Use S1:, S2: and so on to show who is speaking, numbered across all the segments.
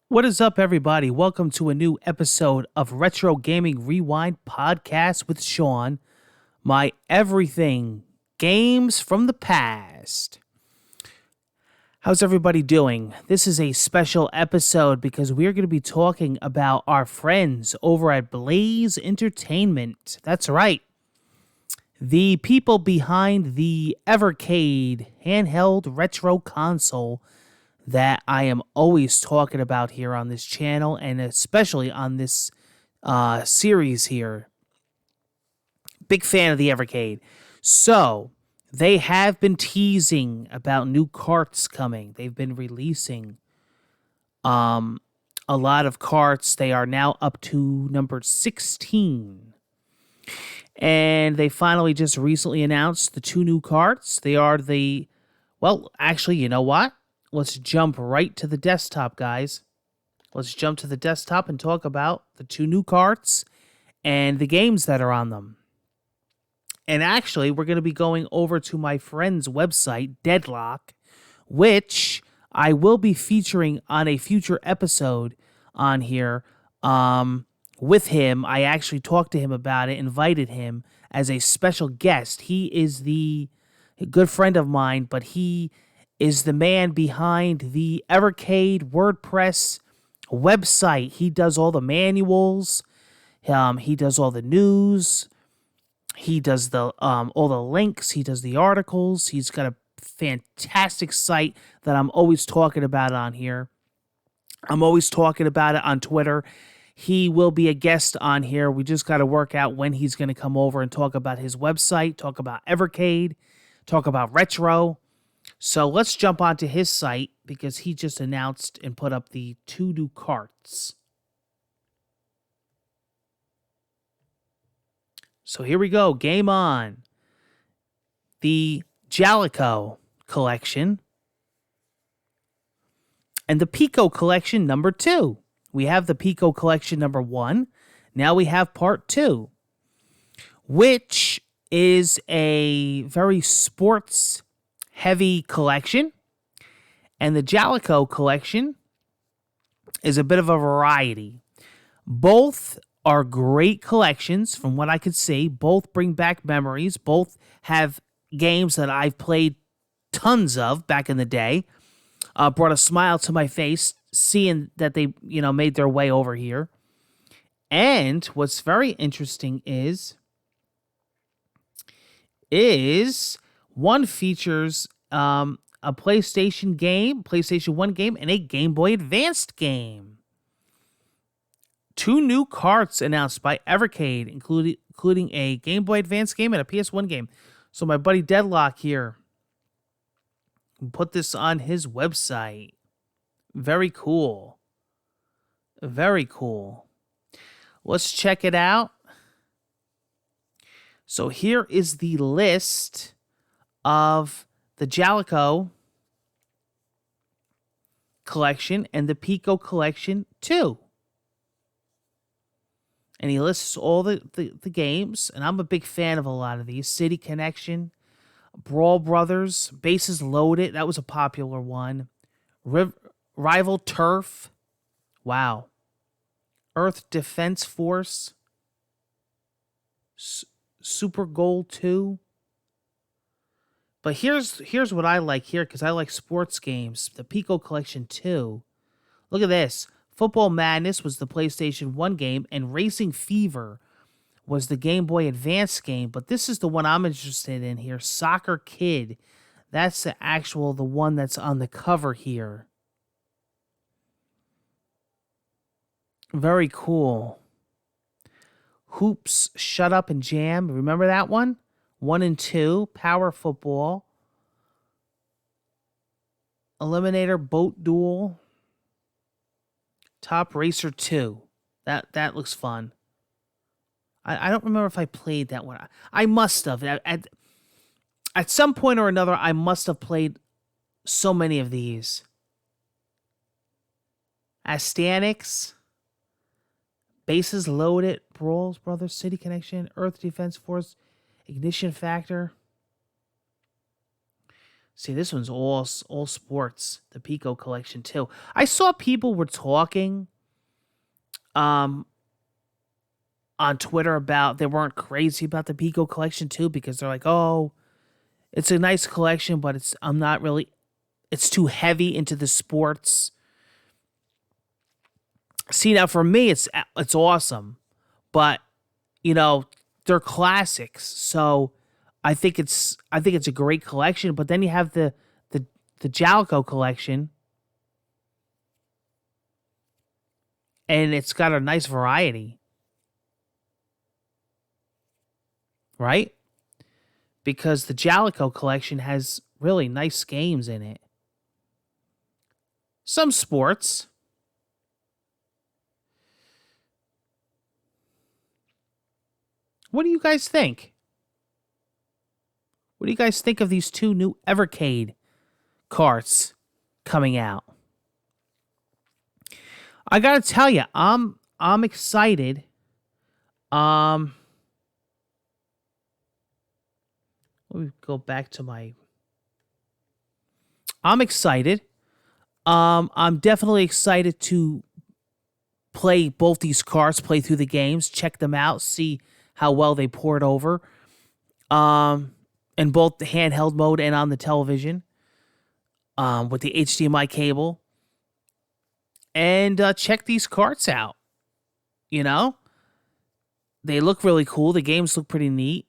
S1: What is up, everybody? Welcome to a new episode of Retro Gaming Rewind Podcast with Sean, my everything games from the past. How's everybody doing? This is a special episode because we're going to be talking about our friends over at Blaze Entertainment. That's right. The people behind the Evercade handheld retro console that I am always talking about here on this channel and especially on this series here. Big fan of the Evercade. So, they have been teasing about new carts coming. They've been releasing a lot of carts. They are now up to number 16. And they finally just recently announced the two new carts. They are well, actually, you know what? Let's jump right to the desktop, guys. Let's jump to the desktop and talk about the two new carts and the games that are on them. And actually, we're going to be going over to my friend's website, Deadlock, which I will be featuring on a future episode on here with him. I actually talked to him about it, invited him as a special guest. He is a good friend of mine, but he is the man behind the Evercade WordPress website. He does all the manuals. He does all the news. He does the all the links. He does the articles. He's got a fantastic site that I'm always talking about on here. I'm always talking about it on Twitter. He will be a guest on here. We just got to work out when he's going to come over and talk about his website, talk about Evercade, talk about retro. So let's jump onto his site because he just announced and put up the two new carts. So here we go. Game on. The Jaleco collection and the Piko collection number 2. We have the Piko collection number 1. Now we have part 2, which is a very sports heavy collection, and the Jaleco collection is a bit of a variety. Both are great collections from what I could see. Both bring back memories. Both have games that I've played tons of back in the day. Brought a smile to my face seeing that they, made their way over here. And what's very interesting is one features a PlayStation 1 game, and a Game Boy Advanced game. Two new carts announced by Evercade, including a Game Boy Advance game and a PS1 game. So my buddy Deadlock here put this on his website. Very cool. Very cool. Let's check it out. So here is the list of the Jaleco collection and the Piko collection too. And he lists all the games, and I'm a big fan of a lot of these. City Connection, Brawl Brothers, Bases Loaded, that was a popular one. Rival Turf, wow. Earth Defense Force, Super Goal 2. But here's what I like here, because I like sports games. The Piko Collection 2. Look at this. Football Madness was the PlayStation 1 game, and Racing Fever was the Game Boy Advance game. But this is the one I'm interested in here. Soccer Kid. That's the one that's on the cover here. Very cool. Hoops, Shut Up and Jam. Remember that one? 1 and 2. Power Football. Eliminator Boat Duel. Top Racer 2. That looks fun. I don't remember if I played that one. I must have. At some point or another, I must have played so many of these. Astanix. Bases Loaded. Brawls Brothers. City Connection. Earth Defense Force. Ignition Factor. See, this one's all sports. The Piko collection too. I saw people were talking um on Twitter about they weren't crazy about the Piko collection too because they're like, oh, it's a nice collection, but I'm not really. It's too heavy into the sports. See, now for me, it's awesome, but you know they're classics, so I think it's a great collection. But then you have the the Jaleco collection, and it's got a nice variety, right? Because the Jaleco collection has really nice games in it. Some sports. What do you guys think? What do you guys think of these two new Evercade carts coming out? I gotta tell you, I'm excited. Um, Let me go back to my. I'm excited. I'm definitely excited to play both these carts, play through the games, check them out, see how well they port over. Um, in both the handheld mode and on the television. With the HDMI cable, and check these carts out. You know, they look really cool. The games look pretty neat.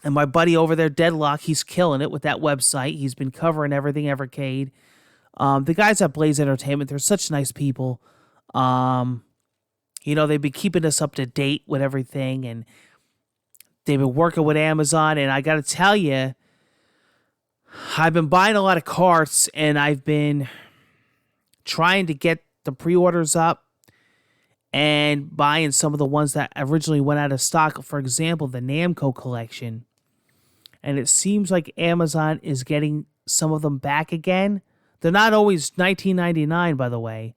S1: And my buddy over there, Deadlock, he's killing it with that website. He's been covering everything Evercade. The guys at Blaze Entertainment, they're such nice people. Um, they've been keeping us up to date with everything, and they've been working with Amazon. And I got to tell you, I've been buying a lot of carts, and I've been trying to get the pre-orders up and buying some of the ones that originally went out of stock. For example, the Namco collection. And it seems like Amazon is getting some of them back again. They're not always $19.99, by the way,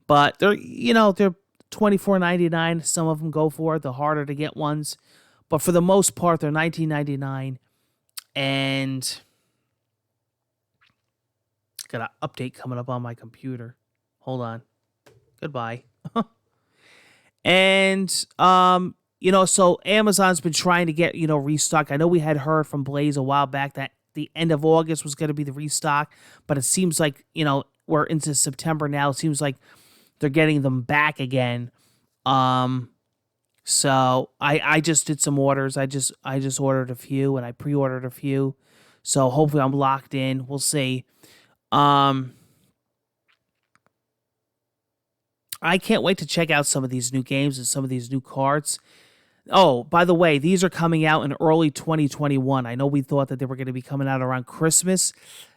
S1: but they're $24.99. Some of them go for it, the harder to get ones, but for the most part, they're $19.99. And got an update coming up on my computer. Hold on. Goodbye. And so Amazon's been trying to get, restock. I know we had heard from Blaze a while back that the end of August was going to be the restock, but it seems like, we're into September now. It seems like they're getting them back again. So I just did some orders. I just ordered a few, and I pre-ordered a few. So hopefully I'm locked in. We'll see. I can't wait to check out some of these new games and some of these new cards. Oh, by the way, these are coming out in early 2021. I know we thought that they were going to be coming out around Christmas.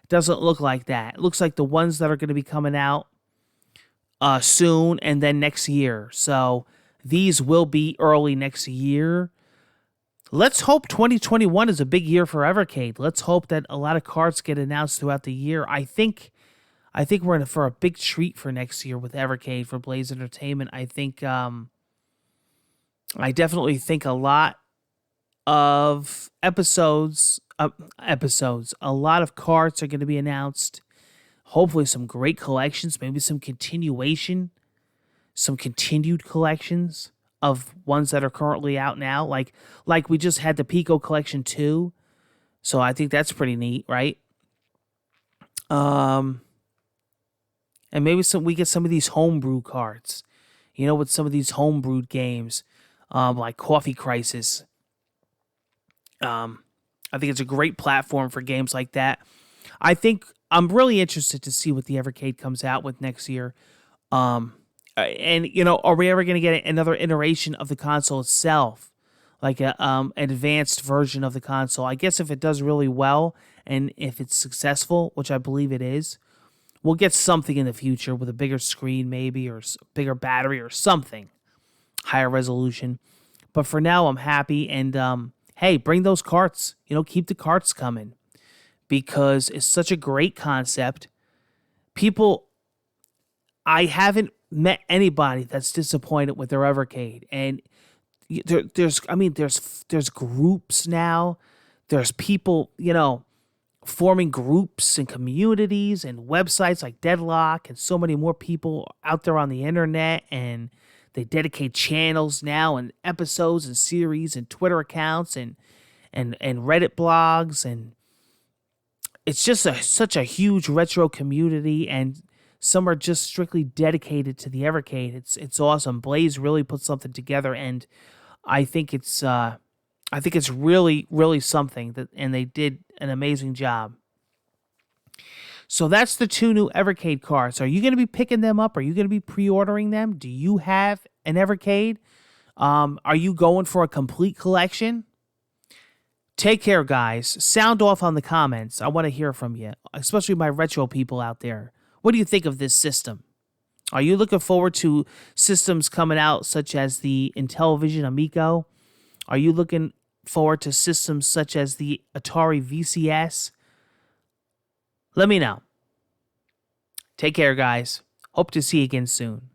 S1: Doesn't look like that. It looks like the ones that are going to be coming out soon and then next year. So these will be early next year. Let's hope 2021 is a big year for Evercade. Let's hope that a lot of cards get announced throughout the year. I think we're in for a big treat for next year with Evercade for Blaze Entertainment. I definitely think a lot of episodes. A lot of cards are going to be announced. Hopefully some great collections, maybe some continued collections of ones that are currently out now. Like we just had the Piko collection too. So I think that's pretty neat, right? And maybe we get some of these homebrew cards, with some of these homebrewed games, like Coffee Crisis. I think it's a great platform for games like that. I think I'm really interested to see what the Evercade comes out with next year. And are we ever going to get another iteration of the console itself, like an advanced version of the console? I guess if it does really well and if it's successful, which I believe it is, we'll get something in the future with a bigger screen maybe, or bigger battery or something, higher resolution. But for now, I'm happy. And hey, bring those carts. Keep the carts coming, because it's such a great concept. I haven't met anybody that's disappointed with their Evercade. And there's groups now. There's people, forming groups and communities and websites like Deadlock, and so many more people out there on the internet, and they dedicate channels now and episodes and series and Twitter accounts and Reddit blogs, and it's just such a huge retro community, and some are just strictly dedicated to the Evercade. It's awesome. Blaze really put something together, and I think it's really something that, and they did an amazing job. So that's the 2 new Evercade cards. Are you going to be picking them up? Are you going to be pre-ordering them? Do you have an Evercade? Are you going for a complete collection? Take care, guys. Sound off on the comments. I want to hear from you, especially my retro people out there. What do you think of this system? Are you looking forward to systems coming out such as the Intellivision Amico? Are you looking forward to systems such as the Atari VCS? Let me know. Take care, guys. Hope to see you again soon.